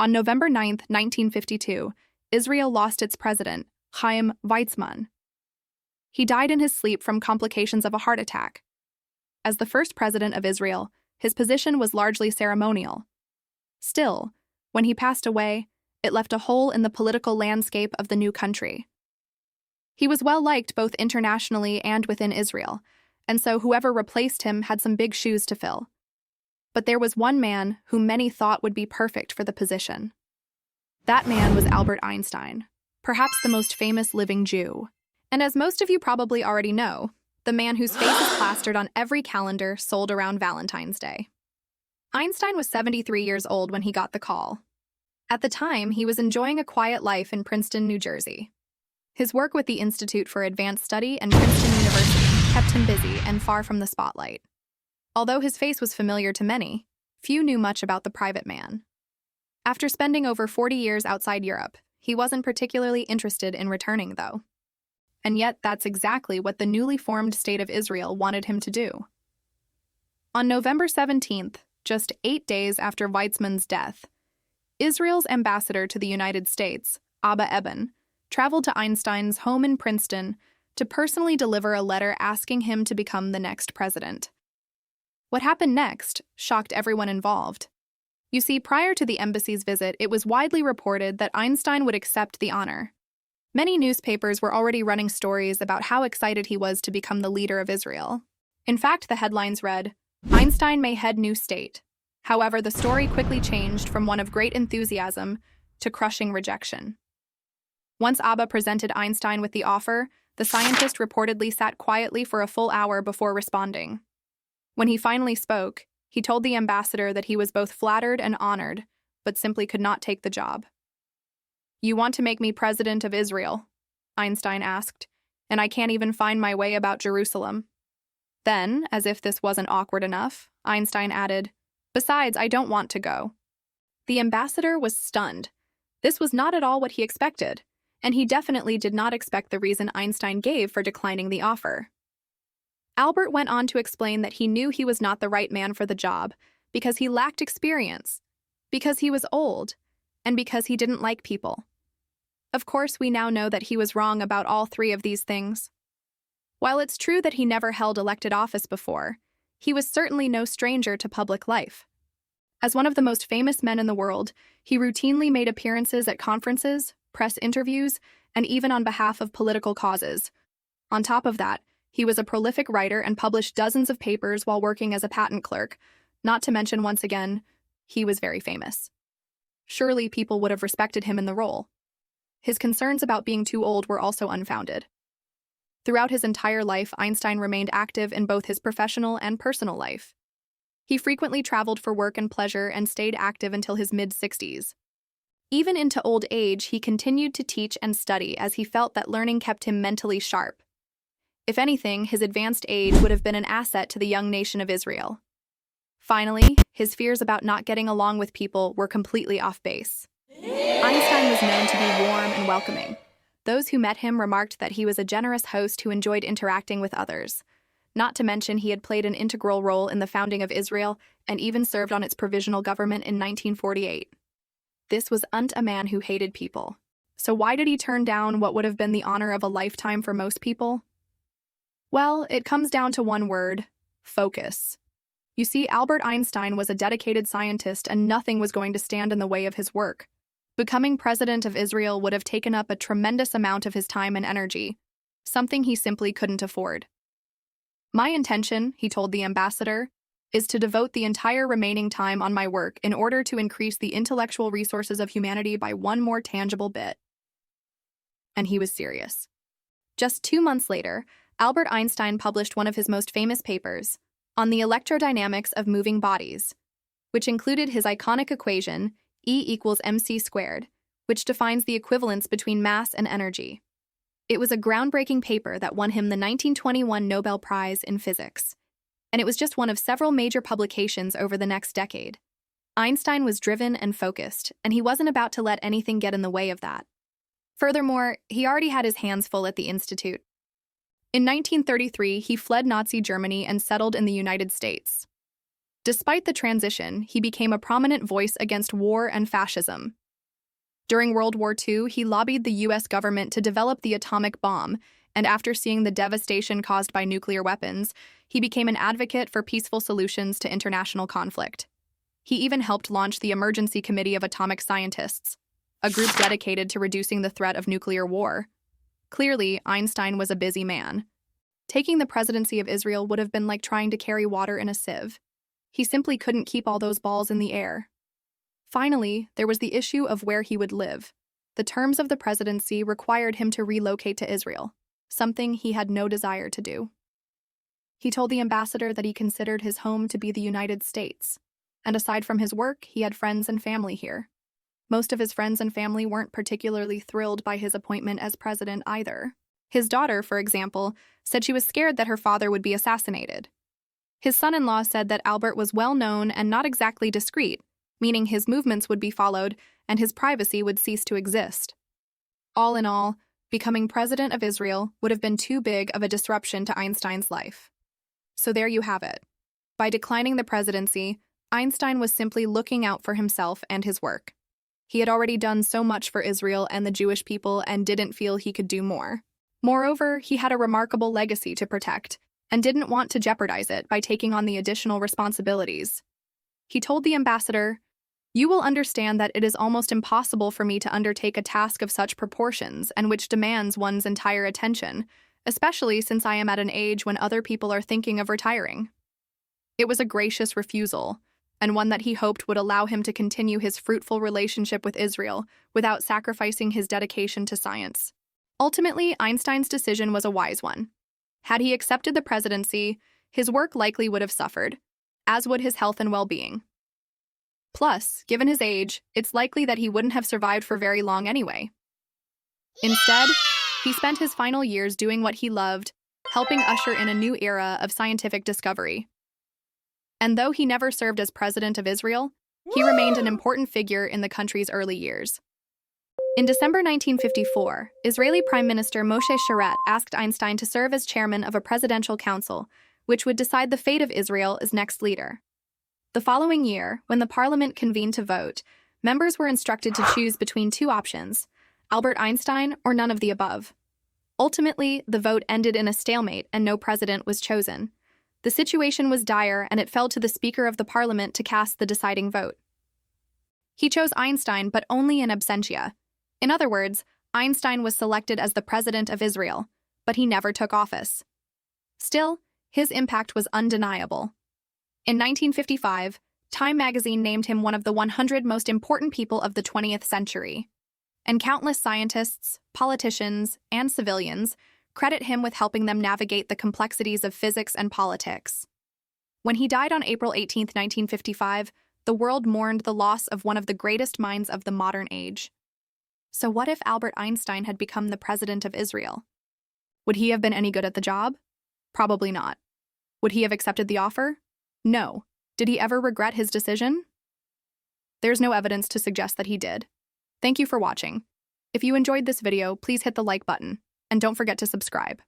On November 9, 1952, Israel lost its president, Chaim Weizmann. He died in his sleep from complications of a heart attack. As the first president of Israel, his position was largely ceremonial. Still, when he passed away, it left a hole in the political landscape of the new country. He was well liked both internationally and within Israel, and so whoever replaced him had some big shoes to fill. But there was one man whom many thought would be perfect for the position. That man was Albert Einstein, perhaps the most famous living Jew. And as most of you probably already know, the man whose face is plastered on every calendar sold around Valentine's Day. Einstein was 73 years old when he got the call. At the time, he was enjoying a quiet life in Princeton, New Jersey. His work with the Institute for Advanced Study and Princeton University kept him busy and far from the spotlight. Although his face was familiar to many, few knew much about the private man. After spending over 40 years outside Europe, he wasn't particularly interested in returning, though. And yet, that's exactly what the newly formed state of Israel wanted him to do. On November 17th, just 8 days after Weizmann's death, Israel's ambassador to the United States, Abba Eban, traveled to Einstein's home in Princeton to personally deliver a letter asking him to become the next president. What happened next shocked everyone involved. You see, prior to the embassy's visit, it was widely reported that Einstein would accept the honor. Many newspapers were already running stories about how excited he was to become the leader of Israel. In fact, the headlines read, "Einstein may head new state." However, the story quickly changed from one of great enthusiasm to crushing rejection. Once Abba presented Einstein with the offer, the scientist reportedly sat quietly for a full hour before responding. When he finally spoke, he told the ambassador that he was both flattered and honored, but simply could not take the job. "You want to make me president of Israel?" Einstein asked, "and I can't even find my way about Jerusalem." Then, as if this wasn't awkward enough, Einstein added, "Besides, I don't want to go." The ambassador was stunned. This was not at all what he expected, and he definitely did not expect the reason Einstein gave for declining the offer. Albert went on to explain that he knew he was not the right man for the job because he lacked experience, because he was old, and because he didn't like people. Of course, we now know that he was wrong about all three of these things. While it's true that he never held elected office before, he was certainly no stranger to public life. As one of the most famous men in the world, he routinely made appearances at conferences, press interviews, and even on behalf of political causes. On top of that, he was a prolific writer and published dozens of papers while working as a patent clerk, not to mention, once again, he was very famous. Surely people would have respected him in the role. His concerns about being too old were also unfounded. Throughout his entire life, Einstein remained active in both his professional and personal life. He frequently traveled for work and pleasure and stayed active until his mid-60s. Even into old age, he continued to teach and study as he felt that learning kept him mentally sharp. If anything, his advanced age would have been an asset to the young nation of Israel. Finally, his fears about not getting along with people were completely off base. Einstein was known to be warm and welcoming. Those who met him remarked that he was a generous host who enjoyed interacting with others. Not to mention, he had played an integral role in the founding of Israel and even served on its provisional government in 1948. This was a man who hated people. So why did he turn down what would have been the honor of a lifetime for most people? Well, it comes down to one word: focus. You see, Albert Einstein was a dedicated scientist and nothing was going to stand in the way of his work. Becoming president of Israel would have taken up a tremendous amount of his time and energy, something he simply couldn't afford. "My intention," he told the ambassador, "is to devote the entire remaining time on my work in order to increase the intellectual resources of humanity by one more tangible bit." And he was serious. Just 2 months later, Albert Einstein published one of his most famous papers on the electrodynamics of moving bodies, which included his iconic equation, E=mc², which defines the equivalence between mass and energy. It was a groundbreaking paper that won him the 1921 Nobel Prize in Physics, and it was just one of several major publications over the next decade. Einstein was driven and focused, and he wasn't about to let anything get in the way of that. Furthermore, he already had his hands full at the Institute. In 1933, he fled Nazi Germany and settled in the United States. Despite the transition, he became a prominent voice against war and fascism. During World War II, he lobbied the U.S. government to develop the atomic bomb, and after seeing the devastation caused by nuclear weapons, he became an advocate for peaceful solutions to international conflict. He even helped launch the Emergency Committee of Atomic Scientists, a group dedicated to reducing the threat of nuclear war. Clearly, Einstein was a busy man. Taking the presidency of Israel would have been like trying to carry water in a sieve. He simply couldn't keep all those balls in the air. Finally, there was the issue of where he would live. The terms of the presidency required him to relocate to Israel, something he had no desire to do. He told the ambassador that he considered his home to be the United States, and aside from his work, he had friends and family here. Most of his friends and family weren't particularly thrilled by his appointment as president either. His daughter, for example, said she was scared that her father would be assassinated. His son-in-law said that Albert was well-known and not exactly discreet, meaning his movements would be followed and his privacy would cease to exist. All in all, becoming president of Israel would have been too big of a disruption to Einstein's life. So there you have it. By declining the presidency, Einstein was simply looking out for himself and his work. He had already done so much for Israel and the Jewish people and didn't feel he could do more. Moreover, he had a remarkable legacy to protect and didn't want to jeopardize it by taking on the additional responsibilities. He told the ambassador, "You will understand that it is almost impossible for me to undertake a task of such proportions and which demands one's entire attention, especially since I am at an age when other people are thinking of retiring." It was a gracious refusal, and one that he hoped would allow him to continue his fruitful relationship with Israel without sacrificing his dedication to science. Ultimately, Einstein's decision was a wise one. Had he accepted the presidency, his work likely would have suffered, as would his health and well-being. Plus, given his age, it's likely that he wouldn't have survived for very long anyway. Instead, he spent his final years doing what he loved, helping usher in a new era of scientific discovery. And though he never served as president of Israel, he remained an important figure in the country's early years. In December 1954, Israeli Prime Minister Moshe Sharett asked Einstein to serve as chairman of a presidential council, which would decide the fate of Israel as next leader. The following year, when the parliament convened to vote, members were instructed to choose between two options: Albert Einstein or none of the above. Ultimately, the vote ended in a stalemate and no president was chosen. The situation was dire and it fell to the Speaker of the Parliament to cast the deciding vote. He chose Einstein, but only in absentia. In other words, Einstein was selected as the president of Israel, but he never took office. Still, his impact was undeniable. In 1955, Time magazine named him one of the 100 most important people of the 20th century. And countless scientists, politicians, and civilians credit him with helping them navigate the complexities of physics and politics. When he died on April 18, 1955, the world mourned the loss of one of the greatest minds of the modern age. So what if Albert Einstein had become the president of Israel? Would he have been any good at the job? Probably not. Would he have accepted the offer? No. Did he ever regret his decision? There's no evidence to suggest that he did. Thank you for watching. If you enjoyed this video, please hit the like button, and don't forget to subscribe.